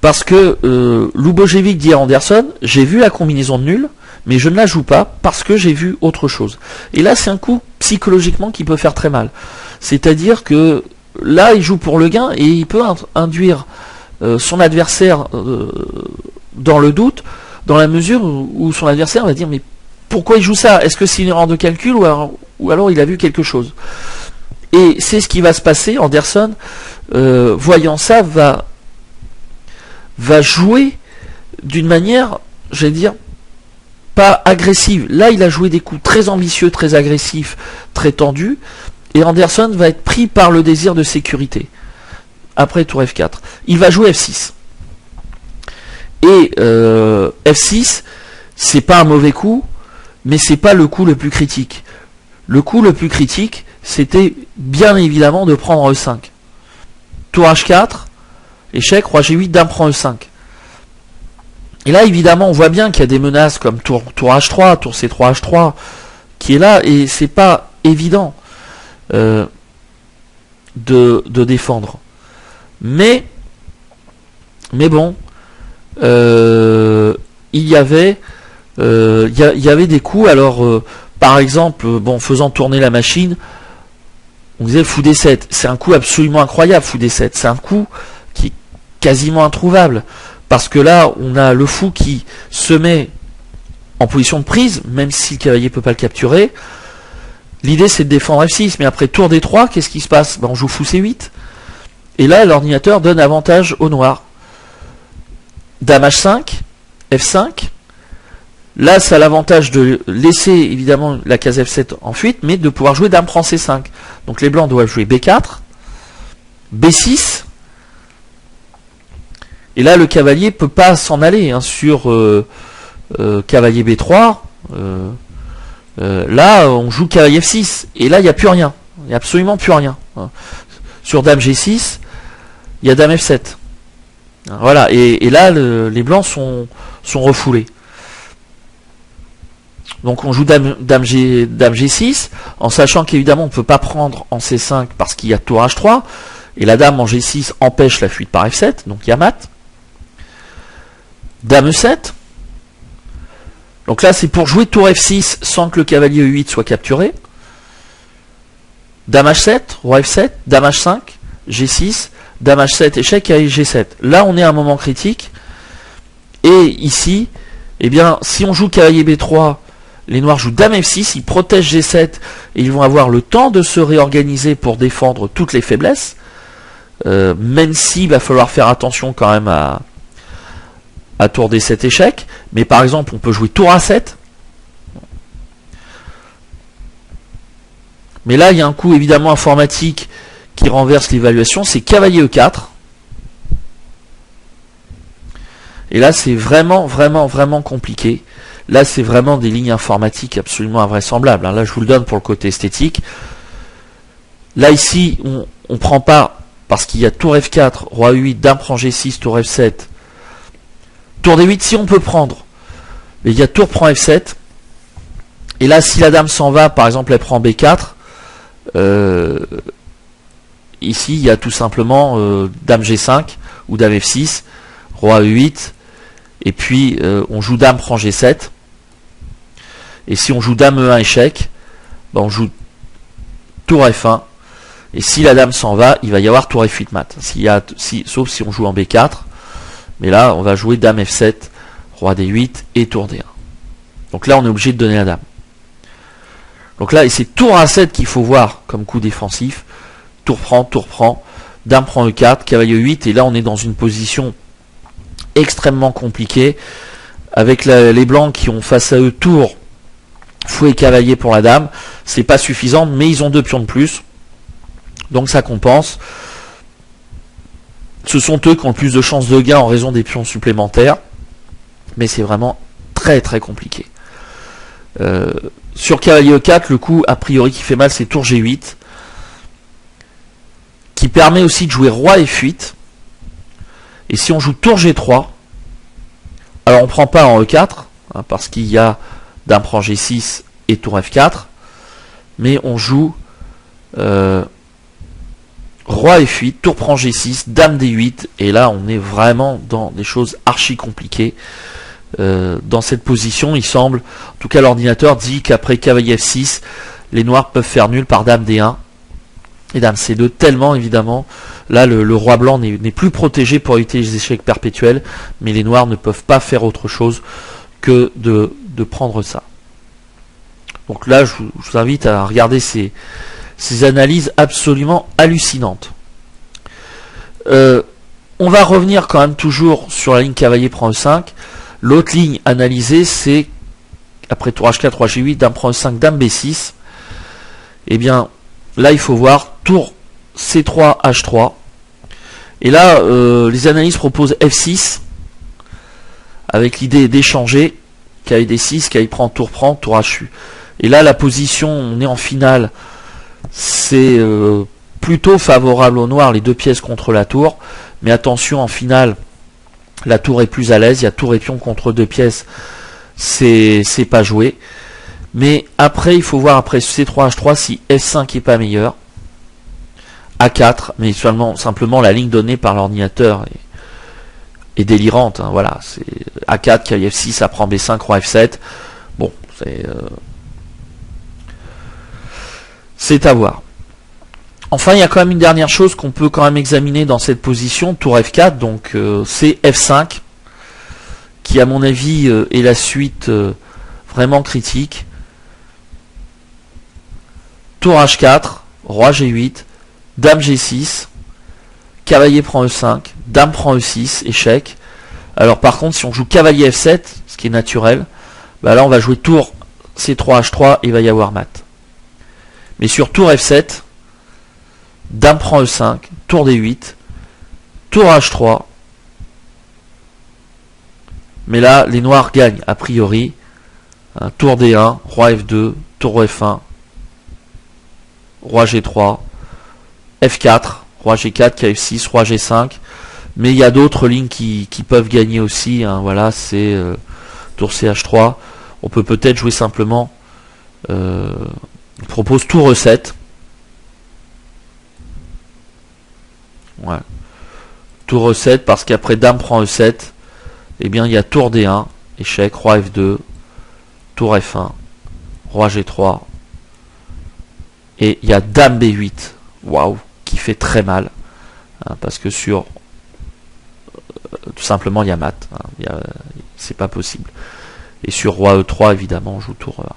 parce que Lubojevic dit à Anderson, j'ai vu la combinaison de nul, mais je ne la joue pas parce que j'ai vu autre chose. Et là, c'est un coup psychologiquement qui peut faire très mal. C'est-à-dire que là, il joue pour le gain et il peut induire son adversaire dans le doute, dans la mesure où son adversaire va dire mais pourquoi il joue ça? Est-ce que c'est une erreur de calcul ou alors il a vu quelque chose? Et c'est ce qui va se passer. Anderson, voyant ça, va jouer d'une manière, j'allais dire, pas agressive. Là, il a joué des coups très ambitieux, très agressifs, très tendus, et Anderson va être pris par le désir de sécurité. Après tour F4, il va jouer F6. Et F6, c'est pas un mauvais coup, mais c'est pas le coup le plus critique. Le coup le plus critique, c'était bien évidemment de prendre E5. tour H4, échec, roi G8, dame prend E5. Et là, évidemment, on voit bien qu'il y a des menaces comme tour H3, tour C3, H3, qui est là, et c'est pas évident de défendre. Mais bon, il y avait des coups. Alors, par exemple, bon, faisant tourner la machine, on disait fou D7. C'est un coup absolument incroyable, fou D7. C'est un coup qui est quasiment introuvable. Parce que là, on a le fou qui se met en position de prise, même si le cavalier ne peut pas le capturer. L'idée, c'est de défendre F6, mais après tour D3, qu'est-ce qui se passe? On joue fou C8. Et là, l'ordinateur donne avantage au noir. Dame H5, F5. Là, ça a l'avantage de laisser, évidemment, la case F7 en fuite, mais de pouvoir jouer dame prend C5. Donc les blancs doivent jouer B4, B6. Et là, le cavalier peut pas s'en aller sur cavalier B3. Là, on joue cavalier F6. Et là, il n'y a plus rien. Il n'y a absolument plus rien. Sur dame G6, il y a dame F7. Voilà. Et là, les blancs sont refoulés. Donc on joue dame G6, en sachant qu'évidemment on ne peut pas prendre en C5 parce qu'il y a tour H3. Et la dame en G6 empêche la fuite par F7. Donc il y a mat. Dame E7. Donc là, c'est pour jouer tour F6 sans que le cavalier E8 soit capturé. Dame H7, roi F7, dame H5, G6, dame H7, échec et G7. Là, on est à un moment critique. Et ici, eh bien, si on joue cavalier B3, les noirs jouent dame F6, ils protègent G7 et ils vont avoir le temps de se réorganiser pour défendre toutes les faiblesses. Même s'il va falloir faire attention quand même à tour D7 échec, mais par exemple on peut jouer tour A7. Mais là il y a un coup évidemment informatique qui renverse l'évaluation, c'est cavalier E4. Et là c'est vraiment compliqué. Là c'est vraiment des lignes informatiques absolument invraisemblables. Là je vous le donne pour le côté esthétique. Là ici on prend pas parce qu'il y a tour F4, roi E8, dame prend G6, tour F7. Tour D8, si on peut prendre. Mais il y a tour prend F7. Et là, si la dame s'en va, par exemple, elle prend B4. Ici, il y a tout simplement dame G5 ou dame F6, roi E8. Et puis, on joue dame prend G7. Et si on joue dame E1 échec, ben on joue tour F1. Et si la dame s'en va, il va y avoir tour F8 mat. Sauf si on joue en B4. Mais là, on va jouer dame F7, roi D8 et tour D1. Donc là, on est obligé de donner la dame. Donc là, et c'est tour A7 qu'il faut voir comme coup défensif. Tour prend, dame prend E4, cavalier E8. Et là, on est dans une position extrêmement compliquée. Avec les blancs qui ont face à eux tour, fou et cavalier pour la dame. C'est pas suffisant, mais ils ont 2 pions de plus. Donc ça compense. Ce sont eux qui ont le plus de chances de gain en raison des pions supplémentaires. Mais c'est vraiment très compliqué. Sur cavalier E4, le coup a priori qui fait mal, c'est tour G8. Qui permet aussi de jouer roi F8. Et si on joue tour G3, alors on ne prend pas en E4, parce qu'il y a dame prend G6 et tour F4. Mais on joue roi F8, tour prend G6, dame D8, et là on est vraiment dans des choses archi compliquées. Dans cette position, il semble, en tout cas l'ordinateur dit qu'après cavalier F6, les noirs peuvent faire nul par dame D1 et dame C2, tellement évidemment, là le roi blanc n'est plus protégé pour éviter les échecs perpétuels, mais les noirs ne peuvent pas faire autre chose que de prendre ça. Donc là, je vous invite à regarder ces analyses absolument hallucinantes. On va revenir quand même toujours sur la ligne cavalier prend E5. L'autre ligne analysée, c'est après tour H4, roi G8, dame prend E5, dame B6. Et bien là, il faut voir tour C3, H3. Et là, les analyses proposent F6 avec l'idée d'échanger cavalier D6, cavalier prend, tour HU. Et là, la position, on est en finale. C'est plutôt favorable au noir, les deux pièces contre la tour. Mais attention, en finale, la tour est plus à l'aise. Il y a tour et pion contre deux pièces. C'est pas joué. Mais après, il faut voir après C3, H3 si F5 est pas meilleur. A4, mais simplement la ligne donnée par l'ordinateur est délirante. Hein, voilà, c'est A4, cavalier F6, ça prend B5, roi F7. Bon, c'est à voir. Enfin, il y a quand même une dernière chose qu'on peut quand même examiner dans cette position, tour F4, donc c'est F5, qui à mon avis est la suite vraiment critique. Tour H4, roi G8, dame G6, cavalier prend E5, dame prend E6, échec. Alors par contre, si on joue cavalier F7, ce qui est naturel, bah là on va jouer tour C3, H3 et il va y avoir mat. Mais sur tour F7, dame prend E5, tour D8, tour H3. Mais là, les noirs gagnent a priori. Tour D1, roi F2, tour F1, roi G3, F4, roi G4, F6, roi G5. Mais il y a d'autres lignes qui peuvent gagner aussi. Hein, voilà, c'est tour CH3. On peut peut-être jouer simplement. On propose tour E7. Ouais. Tour E7 parce qu'après dame prend E7. Eh bien il y a tour D1, échec, roi F2, tour F1, roi G3. Et il y a dame B8. Waouh, qui fait très mal. Hein, parce que sur tout simplement il y a mat, hein, c'est pas possible. Et sur roi E3 évidemment on joue tour E1.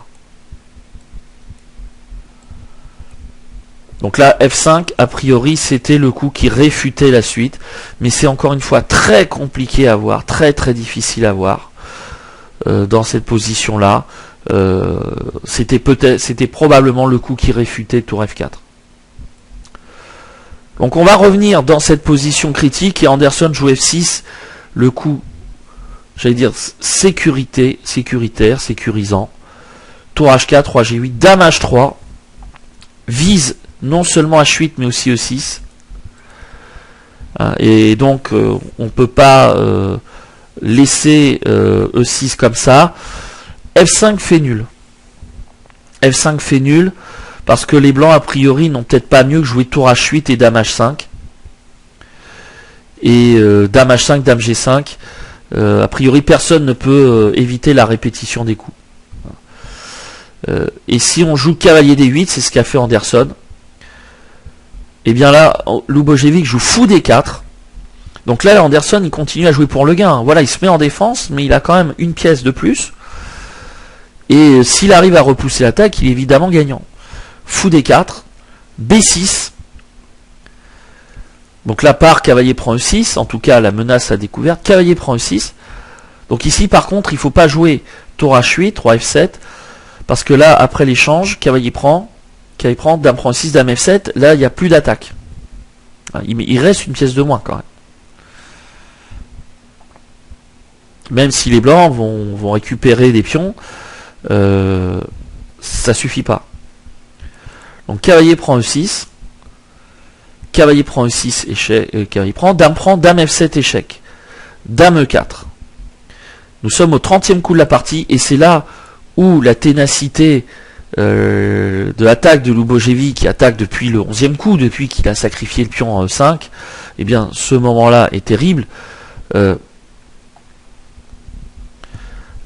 Donc là F5 a priori c'était le coup qui réfutait la suite, mais c'est encore une fois très compliqué à voir, très difficile à voir dans cette position là. C'était probablement le coup qui réfutait tour F4. Donc on va revenir dans cette position critique et Anderson joue F6, le coup, j'allais dire sécuritaire, sécurisant. Tour H4, roi G8, dame H3, vise non seulement H8 mais aussi E6. Et donc on ne peut pas laisser E6 comme ça. F5 fait nul. F5 fait nul. Parce que les blancs, a priori, n'ont peut-être pas mieux que jouer tour H8 et dame H5. Et dame H5, dame G5. A priori, personne ne peut éviter la répétition des coups. Et si on joue cavalier D8, c'est ce qu'a fait Anderson. Et bien là, Lubojevic joue fou D4. Donc là, Anderson, il continue à jouer pour le gain. Voilà, il se met en défense, mais il a quand même une pièce de plus. Et s'il arrive à repousser l'attaque, il est évidemment gagnant. Fou D4, B6. Donc là, par cavalier prend E6, en tout cas la menace à découverte, cavalier prend E6. Donc ici par contre, il ne faut pas jouer tour H8, roi F7, parce que là, après l'échange, cavalier prend, dame prend E6, dame F7, là il n'y a plus d'attaque. Il reste une pièce de moins quand même. Même si les blancs vont récupérer des pions, ça suffit pas. Donc cavalier prend E6, cavalier prend E6, échec, cavalier prend, dame F7, échec, dame E4. Nous sommes au 30e coup de la partie, et c'est là où la ténacité de l'attaque de Lubojevic, qui attaque depuis le 11e coup, depuis qu'il a sacrifié le pion en E5, eh bien ce moment-là est terrible.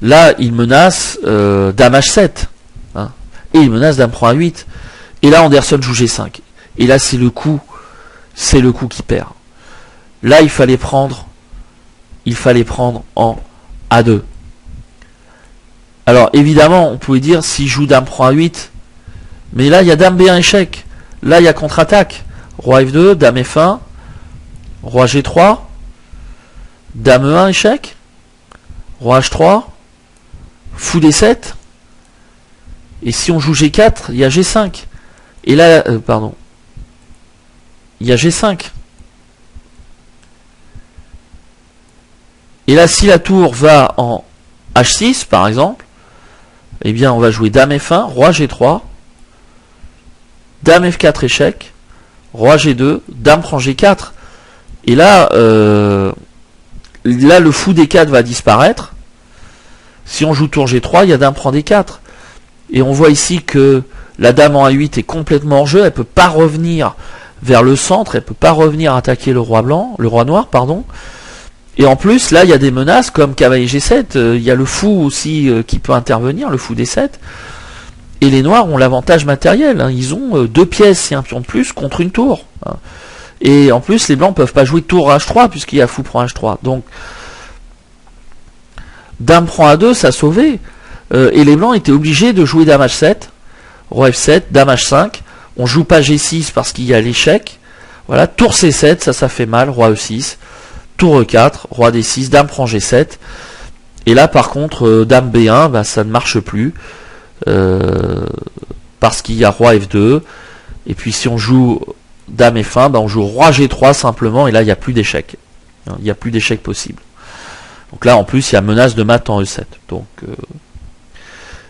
Là, il menace dame H7, hein, et il menace dame prend A8. Et là, Anderson joue G5. Et là, c'est le coup qui perd. Là, il fallait prendre en A2. Alors, évidemment, on pouvait dire s'il joue dame prend A8, mais là, il y a dame B1 échec. Là, il y a contre-attaque. Roi F2, dame F1, roi G3, dame E1 échec, roi H3, fou D7. Et si on joue G4, il y a G5. Et là, il y a G5. Et là, si la tour va en H6, par exemple, eh bien, on va jouer dame F1, roi G3, dame F4 échec, roi G2, dame prend G4. Et là, le fou D4 va disparaître. Si on joue tour G3, il y a dame prend D4. Et on voit ici que la dame en A8 est complètement hors jeu, elle peut pas revenir vers le centre, elle peut pas revenir attaquer le roi noir, pardon. Et en plus, là, il y a des menaces comme cavalier G7, il y a le fou aussi qui peut intervenir, le fou D7. Et les noirs ont l'avantage matériel, hein. Ils ont 2 pièces et un pion de plus contre une tour. Hein. Et en plus, les blancs peuvent pas jouer tour H3 puisqu'il y a fou prend H3. Donc, dame prend A2, ça sauvait. Et les blancs étaient obligés de jouer dame H7, roi F7, dame H5. On joue pas G6 parce qu'il y a l'échec. Voilà, tour C7, ça fait mal, roi E6. Tour E4, roi D6, dame prend G7. Et là, par contre, dame B1, bah, ça ne marche plus. Parce qu'il y a roi F2. Et puis si on joue dame F1, bah, on joue roi G3 simplement. Et là, il n'y a plus d'échec. Il n'y a plus d'échec possible. Donc là, en plus, il y a menace de mat en E7. Donc,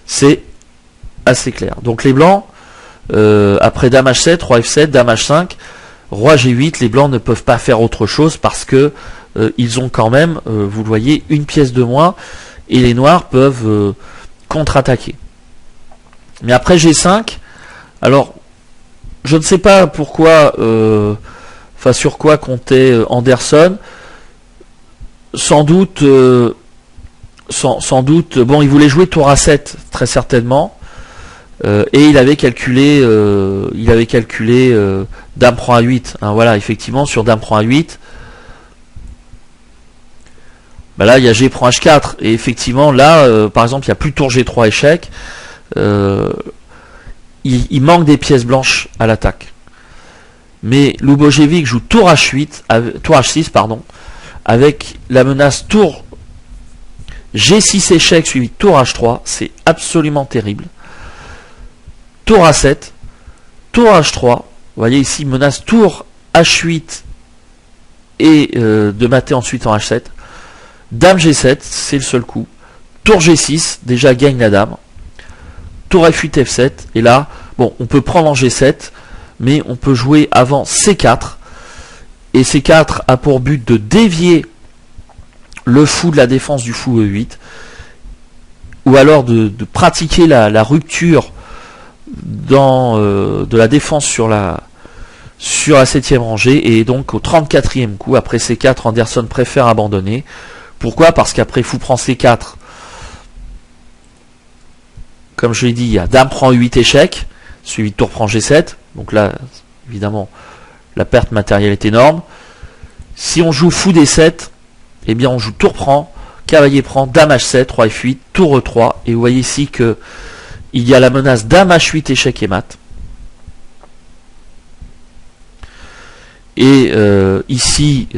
c'est assez clair. Donc les blancs, après dame H7, roi F7, dame H5, roi G8, les blancs ne peuvent pas faire autre chose parce que ils ont quand même, vous le voyez, une pièce de moins et les noirs peuvent contre-attaquer. Mais après G5, alors je ne sais pas pourquoi, sur quoi comptait Anderson. Sans doute, bon, il voulait jouer tour A7 très certainement. Et il avait calculé dame prend A8. Hein, voilà, effectivement, sur dame prend A8, bah là il y a G prend H4. Et effectivement, là, par exemple, il n'y a plus tour G3 échec. Il manque des pièces blanches à l'attaque. Mais Lubojevic joue tour H6, pardon, avec la menace tour G6 échec suivi de tour H3. C'est absolument terrible. Tour A7, tour H3, vous voyez ici, menace tour H8 et de mater ensuite en H7. Dame G7, c'est le seul coup. Tour G6, déjà gagne la dame. Tour F8, F7, et là, bon, on peut prendre en G7, mais on peut jouer avant C4. Et C4 a pour but de dévier le fou de la défense du fou E8, ou alors de pratiquer la rupture de la défense sur la 7ème rangée, et donc au 34e coup, après C4, Anderson préfère abandonner. Pourquoi? Parce qu'après fou prend C4, comme je l'ai dit, il y a dame prend E8 échec, suivi de tour prend G7, donc là, évidemment, la perte matérielle est énorme. Si on joue fou D7, eh bien on joue tour prend, cavalier prend, dame H7, roi F8, tour E3, et vous voyez ici que il y a la menace dame H8 échec et mat. Et ici,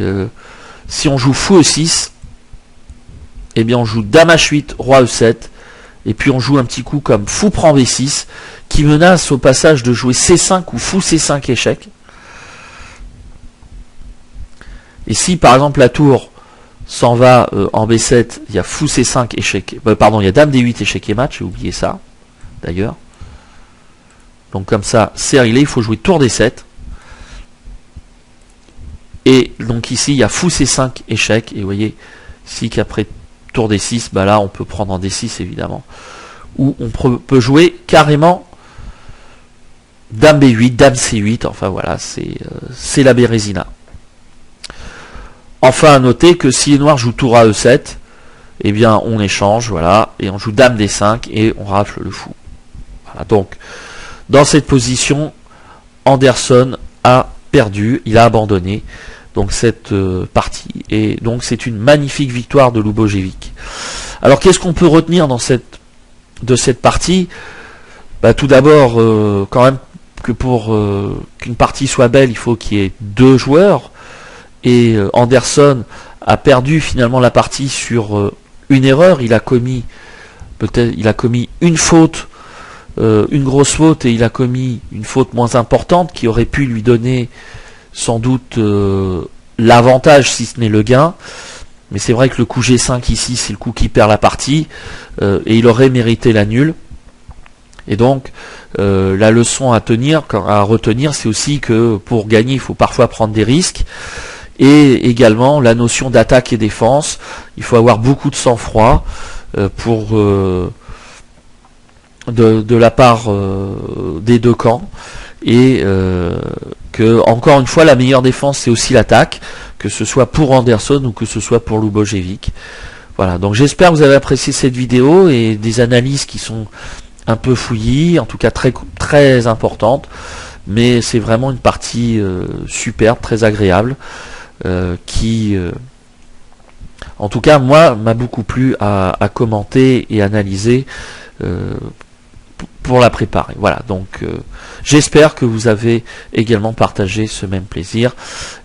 si on joue fou E6, eh bien on joue dame H8, roi E7, et puis on joue un petit coup comme fou prend V6, qui menace au passage de jouer C5 ou fou C5 échec. Et si par exemple la tour s'en va en B7, il y a fou C5 échec, pardon, il y a dame D8 échec et mat, j'ai oublié ça d'ailleurs. Donc comme ça, c'est réglé, il faut jouer tour D7. Et donc ici, il y a fou C5 échec, et vous voyez ici qu'après tour D6, bah là on peut prendre en D6 évidemment. Ou on peut jouer carrément dame B8, dame C8, enfin voilà, c'est la Bérésina. Enfin à noter que si les noirs jouent tour à E7, eh bien on échange, voilà, et on joue dame D5 et on rafle le fou. Voilà, donc dans cette position, Anderson a perdu, il a abandonné donc cette partie, et donc c'est une magnifique victoire de Lubojevic. Alors qu'est-ce qu'on peut retenir de cette partie? Bah, tout d'abord, quand même que pour qu'une partie soit belle, il faut qu'il y ait 2 joueurs, et Anderson a perdu finalement la partie sur une erreur. Il a commis une faute, une grosse faute, et il a commis une faute moins importante qui aurait pu lui donner sans doute l'avantage si ce n'est le gain. Mais c'est vrai que le coup G5 ici, c'est le coup qui perd la partie, et il aurait mérité la nulle. Et donc la leçon à retenir, c'est aussi que pour gagner, il faut parfois prendre des risques. Et également la notion d'attaque et défense. Il faut avoir beaucoup de sang-froid pour de la part des deux camps. Et que, encore une fois, la meilleure défense, c'est aussi l'attaque, que ce soit pour Anderson ou que ce soit pour Lubojevic. Voilà, donc j'espère que vous avez apprécié cette vidéo et des analyses qui sont un peu fouillies, en tout cas très, très importantes, mais c'est vraiment une partie superbe, très agréable, qui, en tout cas, moi, m'a beaucoup plu à commenter et analyser pour la préparer. Voilà, donc j'espère que vous avez également partagé ce même plaisir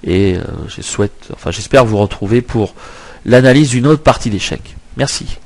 et j'espère vous retrouver pour l'analyse d'une autre partie d'échecs. Merci.